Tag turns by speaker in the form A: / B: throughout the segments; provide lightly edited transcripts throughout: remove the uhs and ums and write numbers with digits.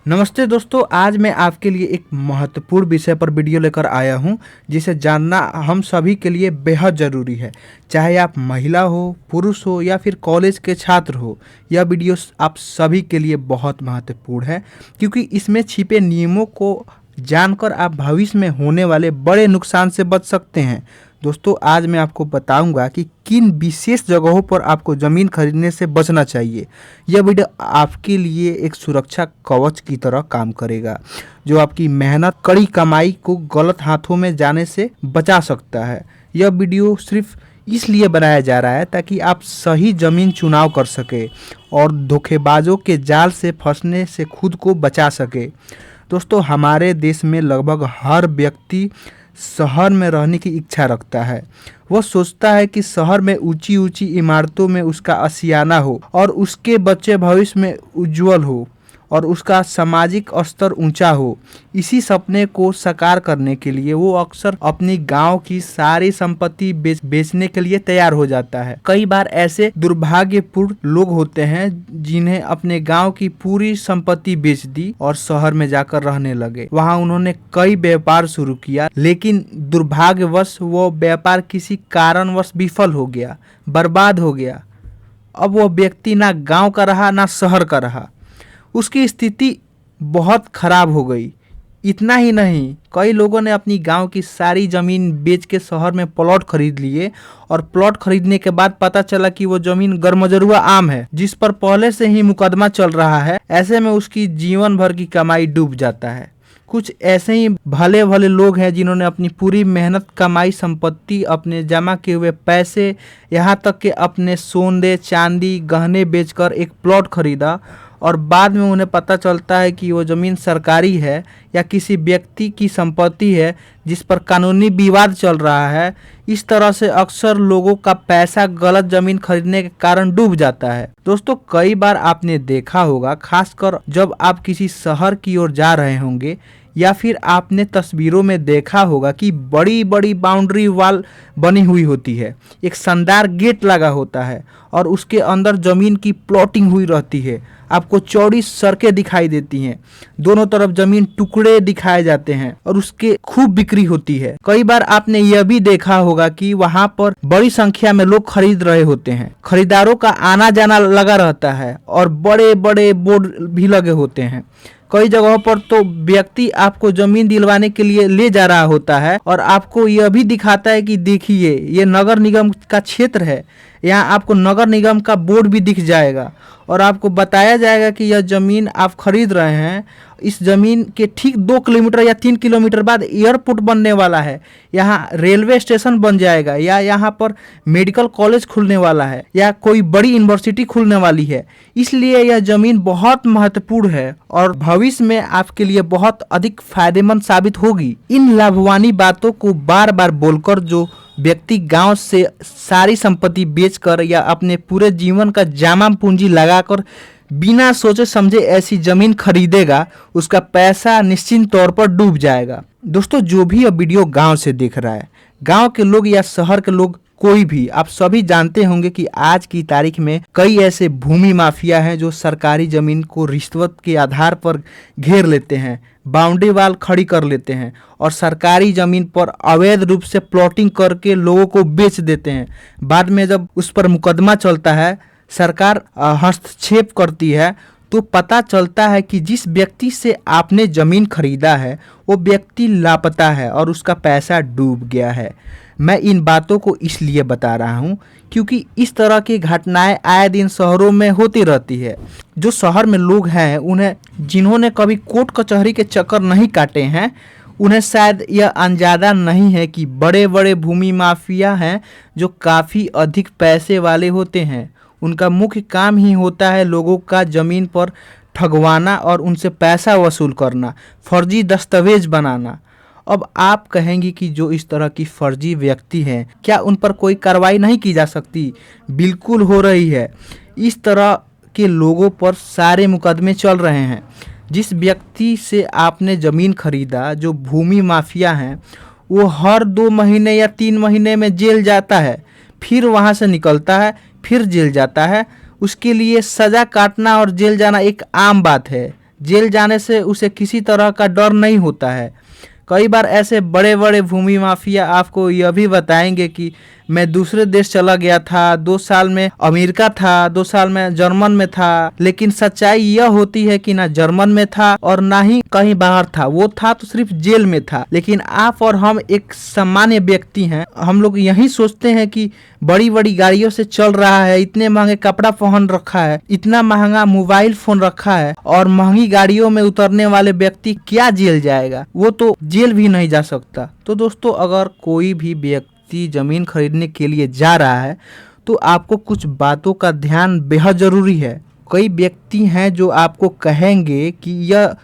A: नमस्ते दोस्तों, आज मैं आपके लिए एक महत्वपूर्ण विषय पर वीडियो लेकर आया हूं, जिसे जानना हम सभी के लिए बेहद ज़रूरी है। चाहे आप महिला हो, पुरुष हो या फिर कॉलेज के छात्र हो, यह वीडियो आप सभी के लिए बहुत महत्वपूर्ण है, क्योंकि इसमें छिपे नियमों को जानकर आप भविष्य में होने वाले बड़े नुकसान से बच सकते हैं। दोस्तों, आज मैं आपको बताऊंगा कि किन विशेष जगहों पर आपको ज़मीन खरीदने से बचना चाहिए। यह वीडियो आपके लिए एक सुरक्षा कवच की तरह काम करेगा, जो आपकी मेहनत कड़ी कमाई को गलत हाथों में जाने से बचा सकता है। यह वीडियो सिर्फ इसलिए बनाया जा रहा है ताकि आप सही ज़मीन चुनाव कर सके और धोखेबाजों के जाल से फंसने से खुद को बचा सके। दोस्तों, हमारे देश में लगभग हर व्यक्ति शहर में रहने की इच्छा रखता है। वह सोचता है कि शहर में ऊंची ऊंची इमारतों में उसका आशियाना हो और उसके बच्चे भविष्य में उज्जवल हो और उसका सामाजिक स्तर ऊंचा हो। इसी सपने को साकार करने के लिए वो अक्सर अपनी गांव की सारी संपत्ति बेचने के लिए तैयार हो जाता है। कई बार ऐसे दुर्भाग्यपूर्ण लोग होते हैं जिन्हें अपने गांव की पूरी संपत्ति बेच दी और शहर में जाकर रहने लगे। वहां उन्होंने कई व्यापार शुरू किया, लेकिन दुर्भाग्यवश वो व्यापार किसी कारणवश विफल हो गया, बर्बाद हो गया। अब वो व्यक्ति ना गांव का रहा ना शहर का रहा। उसकी स्थिति बहुत खराब हो गई। इतना ही नहीं, कई लोगों ने अपनी गांव की सारी ज़मीन बेच के शहर में प्लॉट खरीद लिए और प्लॉट खरीदने के बाद पता चला कि वो ज़मीन गरमजरुआ आम है, जिस पर पहले से ही मुकदमा चल रहा है। ऐसे में उसकी जीवन भर की कमाई डूब जाता है। कुछ ऐसे ही भले भले लोग हैं जिन्होंने अपनी पूरी मेहनत कमाई संपत्ति, अपने जमा किए हुए पैसे, यहाँ तक कि अपने सोने चांदी गहने बेचकर एक प्लॉट खरीदा और बाद में उन्हें पता चलता है कि वो ज़मीन सरकारी है या किसी व्यक्ति की संपत्ति है जिस पर कानूनी विवाद चल रहा है। इस तरह से अक्सर लोगों का पैसा गलत ज़मीन खरीदने के कारण डूब जाता है। दोस्तों, कई बार आपने देखा होगा, खासकर जब आप किसी शहर की ओर जा रहे होंगे या फिर आपने तस्वीरों में देखा होगा कि बड़ी बड़ी बाउंड्री वॉल बनी हुई होती है, एक शानदार गेट लगा होता है और उसके अंदर ज़मीन की प्लॉटिंग हुई रहती है। आपको चौड़ी सड़कें दिखाई देती हैं, दोनों तरफ जमीन टुकड़े दिखाए जाते हैं और उसके खूब बिक्री होती है। कई बार आपने यह भी देखा होगा कि वहां पर बड़ी संख्या में लोग खरीद रहे होते हैं। खरीदारों का आना जाना लगा रहता है और बड़े बड़े बोर्ड भी लगे होते हैं। कई जगहों पर तो व्यक्ति आपको जमीन दिलवाने के लिए ले जा रहा होता है और आपको यह भी दिखाता है कि देखिए, ये नगर निगम का क्षेत्र है। यहाँ आपको नगर निगम का बोर्ड भी दिख जाएगा और आपको बताया जाएगा कि यह ज़मीन आप खरीद रहे हैं, इस ज़मीन के ठीक 2 किलोमीटर या 3 किलोमीटर बाद एयरपोर्ट बनने वाला है, यहाँ रेलवे स्टेशन बन जाएगा या यहाँ पर मेडिकल कॉलेज खुलने वाला है या कोई बड़ी यूनिवर्सिटी खुलने वाली है। इसलिए यह ज़मीन बहुत महत्वपूर्ण है और भविष्य में आपके लिए बहुत अधिक फायदेमंद साबित होगी। इन लाभवानी बातों को बार बार बोलकर जो व्यक्ति गांव से सारी संपत्ति बेचकर या अपने पूरे जीवन का जामा पूंजी लगाकर बिना सोचे समझे ऐसी जमीन खरीदेगा, उसका पैसा निश्चित तौर पर डूब जाएगा। दोस्तों, जो भी यह वीडियो गांव से देख रहा है, गांव के लोग या शहर के लोग, कोई भी, आप सभी जानते होंगे कि आज की तारीख में कई ऐसे भूमि माफिया हैं जो सरकारी जमीन को रिश्वत के आधार पर घेर लेते हैं, बाउंड्री वाल खड़ी कर लेते हैं और सरकारी जमीन पर अवैध रूप से प्लॉटिंग करके लोगों को बेच देते हैं। बाद में जब उस पर मुकदमा चलता है, सरकार हस्तक्षेप करती है, तो पता चलता है कि जिस व्यक्ति से आपने ज़मीन खरीदा है वो व्यक्ति लापता है और उसका पैसा डूब गया है। मैं इन बातों को इसलिए बता रहा हूँ क्योंकि इस तरह की घटनाएं आए दिन शहरों में होती रहती है। जो शहर में लोग हैं, जिन्होंने कभी कोर्ट कचहरी के चक्कर नहीं काटे हैं, उन्हें शायद यह अंदाजा नहीं है कि बड़े बड़े भूमि माफिया हैं जो काफ़ी अधिक पैसे वाले होते हैं। उनका मुख्य काम ही होता है लोगों का ज़मीन पर ठगवाना और उनसे पैसा वसूल करना, फर्जी दस्तावेज बनाना। अब आप कहेंगी कि जो इस तरह की फर्जी व्यक्ति हैं, क्या उन पर कोई कार्रवाई नहीं की जा सकती? बिल्कुल हो रही है। इस तरह के लोगों पर सारे मुकदमे चल रहे हैं। जिस व्यक्ति से आपने ज़मीन खरीदा, जो भूमि माफिया हैं, वो हर 2 महीने या 3 महीने में जेल जाता है, फिर वहाँ से निकलता है, फिर जेल जाता है। उसके लिए सज़ा काटना और जेल जाना एक आम बात है। जेल जाने से उसे किसी तरह का डर नहीं होता है। कई बार ऐसे बड़े बड़े भूमि माफिया आपको यह भी बताएंगे कि मैं दूसरे देश चला गया था, 2 साल में अमेरिका था, 2 साल में जर्मन में था। लेकिन सच्चाई यह होती है कि ना जर्मन में था और ना ही कहीं बाहर था, वो था तो सिर्फ जेल में था। लेकिन आप और हम एक सामान्य व्यक्ति हैं, हम लोग यही सोचते हैं कि बड़ी बड़ी गाड़ियों से चल रहा है, इतने महंगे कपड़ा पहन रखा है, इतना महंगा मोबाइल फोन रखा है, और महंगी गाड़ियों में उतरने वाले व्यक्ति क्या जेल जाएगा? वो तो जेल भी नहीं जा सकता। तो दोस्तों, अगर कोई भी व्यक्ति जमीन खरीदने के लिए जा रहा है तो आपको कुछ बातों का ध्यान बेहद जरूरी है। कई व्यक्ति हैं जो आपको कहेंगे कि यह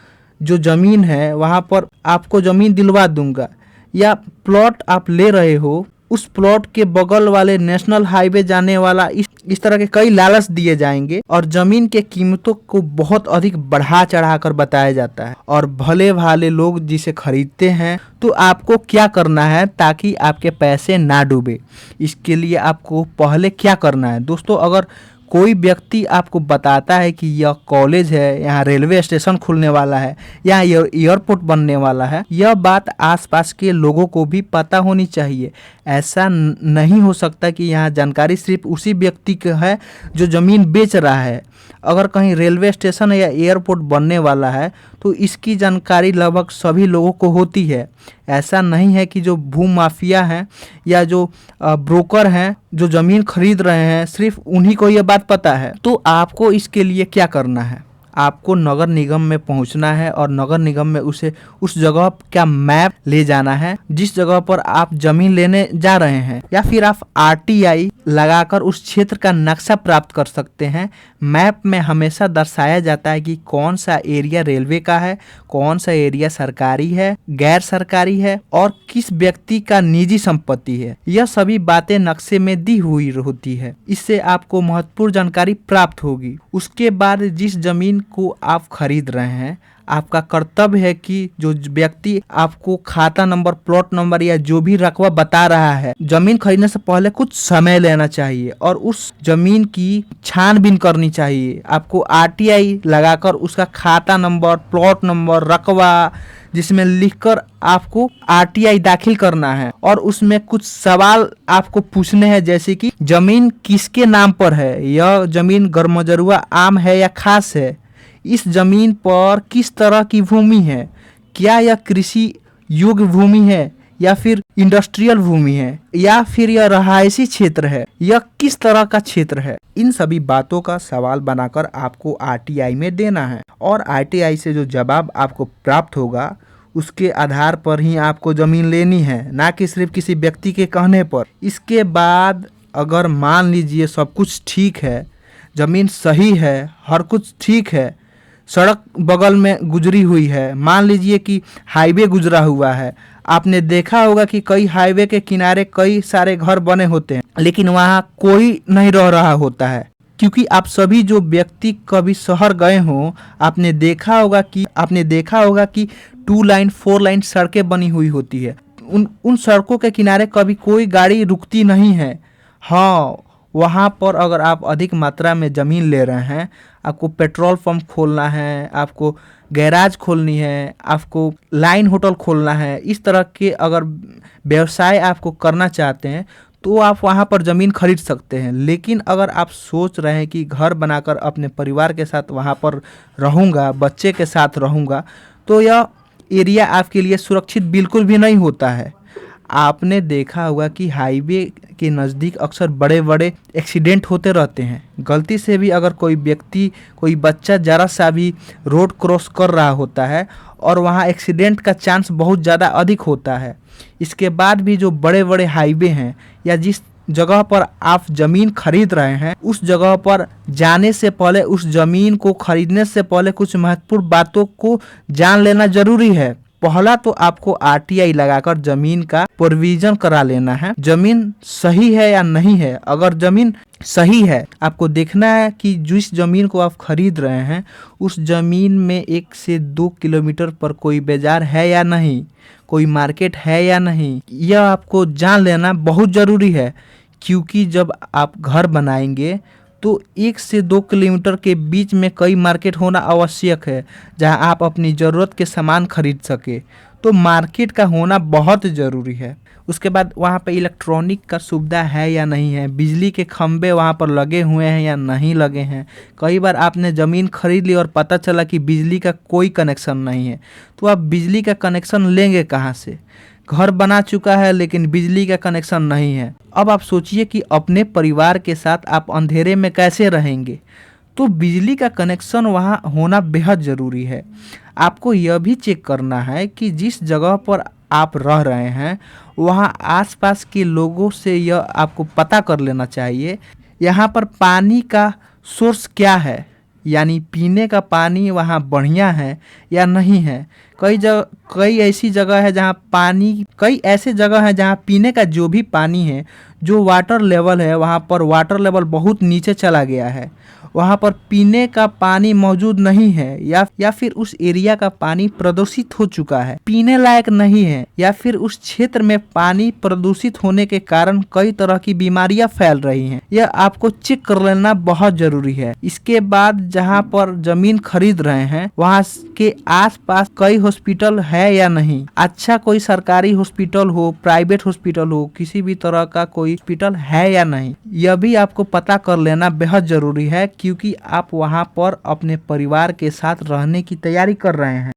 A: जो जमीन है वहां पर आपको जमीन दिलवा दूंगा, या प्लॉट आप ले रहे हो उस प्लॉट के बगल वाले नेशनल हाईवे जाने वाला इस तरह के कई लालच दिए जाएंगे और जमीन के कीमतों को बहुत अधिक बढ़ा चढ़ा कर बताया जाता है। और भले भाले लोग जिसे खरीदते हैं, तो आपको क्या करना है ताकि आपके पैसे ना डूबे? इसके लिए आपको पहले क्या करना है दोस्तों? अगर कोई व्यक्ति आपको बताता है कि यह कॉलेज है, यहाँ रेलवे स्टेशन खुलने वाला है, यहाँ एयरपोर्ट बनने वाला है, यह बात आसपास के लोगों को भी पता होनी चाहिए। ऐसा नहीं हो सकता कि यहाँ जानकारी सिर्फ उसी व्यक्ति की है जो ज़मीन बेच रहा है। अगर कहीं रेलवे स्टेशन या एयरपोर्ट बनने वाला है तो इसकी जानकारी लगभग सभी लोगों को होती है। ऐसा नहीं है कि जो भू माफिया हैं या जो ब्रोकर हैं जो ज़मीन खरीद रहे हैं सिर्फ उन्हीं को यह बात पता है। तो आपको इसके लिए क्या करना है? आपको नगर निगम में पहुंचना है और नगर निगम में उस जगह का मैप ले जाना है जिस जगह पर आप जमीन लेने जा रहे हैं, या फिर आप आरटीआई लगाकर उस क्षेत्र का नक्शा प्राप्त कर सकते हैं। मैप में हमेशा दर्शाया जाता है कि कौन सा एरिया रेलवे का है, कौन सा एरिया सरकारी है, गैर सरकारी है और किस व्यक्ति का निजी संपत्ति है। यह सभी बातें नक्शे में दी हुई होती है। इससे आपको महत्वपूर्ण जानकारी प्राप्त होगी। उसके बाद जिस जमीन को आप खरीद रहे हैं, आपका कर्तव्य है कि जो व्यक्ति आपको खाता नंबर, प्लॉट नंबर या जो भी रकबा बता रहा है, जमीन खरीदने से पहले कुछ समय लेना चाहिए और उस जमीन की छानबीन करनी चाहिए। आपको आरटीआई लगाकर उसका खाता नंबर, प्लॉट नंबर, रकबा जिसमें लिखकर आपको आरटीआई दाखिल करना है और उसमें कुछ सवाल आपको पूछने हैं, जैसे कि जमीन किसके नाम पर है, यह जमीन गरमजरुआ आम है या खास है, इस जमीन पर किस तरह की भूमि है, क्या यह कृषि योग्य भूमि है या फिर इंडस्ट्रियल भूमि है, या फिर यह रहायशी क्षेत्र है, यह किस तरह का क्षेत्र है। इन सभी बातों का सवाल बनाकर आपको आरटीआई में देना है और आरटीआई से जो जवाब आपको प्राप्त होगा उसके आधार पर ही आपको जमीन लेनी है, ना कि सिर्फ किसी व्यक्ति के कहने पर। इसके बाद अगर मान लीजिए सब कुछ ठीक है, जमीन सही है, हर कुछ ठीक है, सड़क बगल में गुजरी हुई है, मान लीजिए कि हाईवे गुजरा हुआ है। आपने देखा होगा कि कई हाईवे के किनारे कई सारे घर बने होते हैं, लेकिन वहाँ कोई नहीं रह रहा होता है, क्योंकि आप सभी जो व्यक्ति कभी शहर गए हों, आपने देखा होगा कि 2 लाइन 4 लाइन सड़कें बनी हुई होती है। उन सड़कों के किनारे कभी कोई गाड़ी रुकती नहीं है। हाँ, वहाँ पर अगर आप अधिक मात्रा में ज़मीन ले रहे हैं, आपको पेट्रोल पंप खोलना है, आपको गैराज खोलनी है, आपको लाइन होटल खोलना है, इस तरह के अगर व्यवसाय आपको करना चाहते हैं तो आप वहाँ पर ज़मीन खरीद सकते हैं। लेकिन अगर आप सोच रहे हैं कि घर बनाकर अपने परिवार के साथ वहाँ पर रहूँगा, बच्चे के साथ रहूँगा, तो यह एरिया आपके लिए सुरक्षित बिल्कुल भी नहीं होता है। आपने देखा होगा कि हाईवे के नज़दीक अक्सर बड़े बड़े एक्सीडेंट होते रहते हैं। गलती से भी अगर कोई व्यक्ति, कोई बच्चा ज़रा सा भी रोड क्रॉस कर रहा होता है और वहाँ एक्सीडेंट का चांस बहुत ज़्यादा अधिक होता है। इसके बाद भी जो बड़े बड़े हाईवे हैं या जिस जगह पर आप ज़मीन खरीद रहे हैं, उस जगह पर जाने से पहले, उस ज़मीन को खरीदने से पहले कुछ महत्वपूर्ण बातों को जान लेना ज़रूरी है। पहला तो आपको आरटीआई लगाकर जमीन का प्रोविजन करा लेना है, जमीन सही है या नहीं है। अगर जमीन सही है, आपको देखना है कि जिस जमीन को आप खरीद रहे हैं उस जमीन में 1 से 2 किलोमीटर पर कोई बाजार है या नहीं, कोई मार्केट है या नहीं, यह आपको जान लेना बहुत ज़रूरी है। क्योंकि जब आप घर बनाएंगे तो 1 से 2 किलोमीटर के बीच में कई मार्केट होना आवश्यक है जहां आप अपनी ज़रूरत के सामान खरीद सके। तो मार्केट का होना बहुत ज़रूरी है। उसके बाद वहाँ पे इलेक्ट्रॉनिक का सुविधा है या नहीं है, बिजली के खंभे वहाँ पर लगे हुए हैं या नहीं लगे हैं। कई बार आपने ज़मीन खरीद ली और पता चला कि बिजली का कोई कनेक्शन नहीं है, तो आप बिजली का कनेक्शन लेंगे कहाँ से? घर बना चुका है लेकिन बिजली का कनेक्शन नहीं है। अब आप सोचिए कि अपने परिवार के साथ आप अंधेरे में कैसे रहेंगे? तो बिजली का कनेक्शन वहाँ होना बेहद ज़रूरी है। आपको यह भी चेक करना है कि जिस जगह पर आप रह रहे हैं वहाँ आसपास के लोगों से यह आपको पता कर लेना चाहिए यहाँ पर पानी का सोर्स क्या है, यानी पीने का पानी वहाँ बढ़िया है या नहीं है। कई ऐसी जगह है जहाँ कई ऐसे जगह हैं जहाँ पीने का जो भी पानी है, जो वाटर लेवल है वहाँ पर वाटर लेवल बहुत नीचे चला गया है, वहाँ पर पीने का पानी मौजूद नहीं है या फिर उस एरिया का पानी प्रदूषित हो चुका है, पीने लायक नहीं है, या फिर उस क्षेत्र में पानी प्रदूषित होने के कारण कई तरह की बीमारियां फैल रही हैं। यह आपको चेक कर लेना बहुत जरूरी है। इसके बाद जहाँ पर जमीन खरीद रहे हैं वहाँ के आसपास कई हॉस्पिटल है या नहीं, अच्छा कोई सरकारी हॉस्पिटल हो, प्राइवेट हॉस्पिटल हो, किसी भी तरह का कोई हॉस्पिटल है या नहीं, यह भी आपको पता कर लेना बेहद जरूरी है, क्योंकि आप वहां पर अपने परिवार के साथ रहने की तैयारी कर रहे हैं।